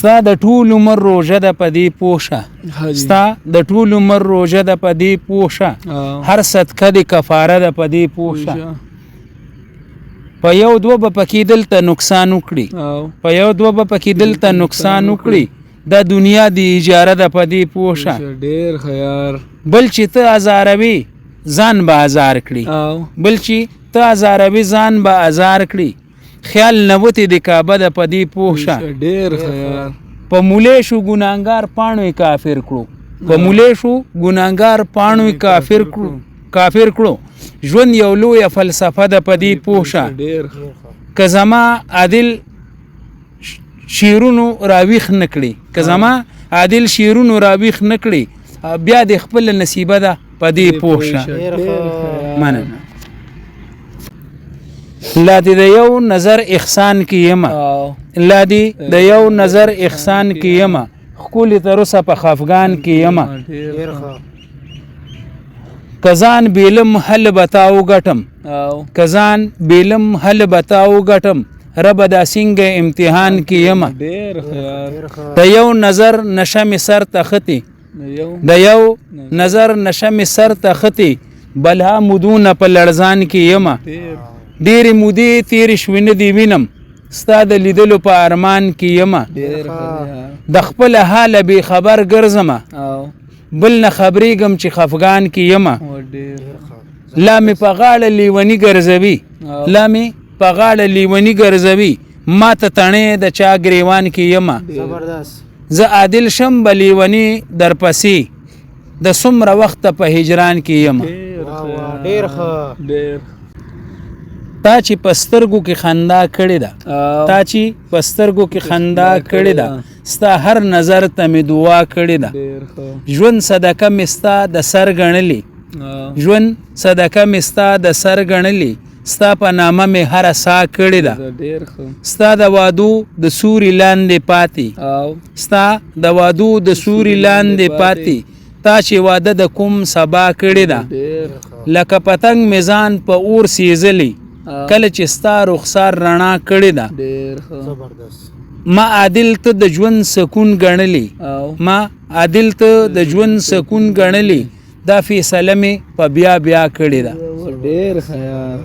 ستا د ټول عمر روژه ده په دې پوه شه ستا د ټول عمر روژه ده په دې پوه شه هر صدقه د کفاره ده په دې پوه شه په یو دوه به پکې دلته نقصان وکړي په یو دوه به پکې دلته نقصان وکړي دا دنیا د اجاره ده په دې پوه شه ډېر خیار بل چې ته ازاروي ځان به ازار کړي بل چې ته ازاروي ځان به ازار کړي خیال نوتې د کعبه ده په دې پوه شه ډېر خیار په مولې شو ګناهګار پاڼو کافر کړو په مولې شو ګناهګار پاڼو کافر کړو ژوند یو لویه فلسفه ده په دې پوه شه که زما عادل شیرونو راویښ نه کړي که زما عادل شیرونو راویښ نه کړي بیا د خپل نصیبه ده په دې پوه شه مننه لا دې د یو نظر احسان کې یمه لا دې د یو نظر احسان کې یمه ښکلې تر اوسه په خفګان کې یمه کزان بیلم حل بتاو ګټم کزان بیلم حل بتاو ګټم رب دا څنګه امتحان کې یمه د یو نظر نشه مې سر ته ختې د یو نظر نشه مې سر ته ختې بلها مودونه په لړزان کې یمه ډېرې مودې تېرې شوې نه دي وینم ستا د لیدلو په ارمان کې یمه د خپل حاله بې خبر ګرځمه بل نه خبرېږم چې خفګان کې یمه لا مې په غاړه لیوني ګرځوي لا مې په غاړه لیوني ګرځوي ما ته تڼې د چا ګریوان کې یمه زه عادل شم به لیوني درپسې د څومره وخته په هجران کې یمه ډېر ښه تا چې په سترګو کې خندا کړې ده تا چې په سترګو کې خندا کړې ده ستا هر نظر ته مې دعا کړې ده ژوند صدقه مې ستا د سر ګڼلې ژوند صدقه مې ستا د سر ګڼلې ستا په نامه مې هره سا کړې ده ستا د وادو د سوري لاندې پاتې ستا د وادو د سوري لاندې پاتې تا چې واده د کوم سبا کړې ده لکه پتنګ میزان په اور سیزلی کله چې ستا رخسار رڼا کړې ده ما عادل ته د ژوند سکون ګڼلی ما عادل ته د ژوند سکون ګڼلی دا فیصله مې په بیا کړې ده ډېر خیال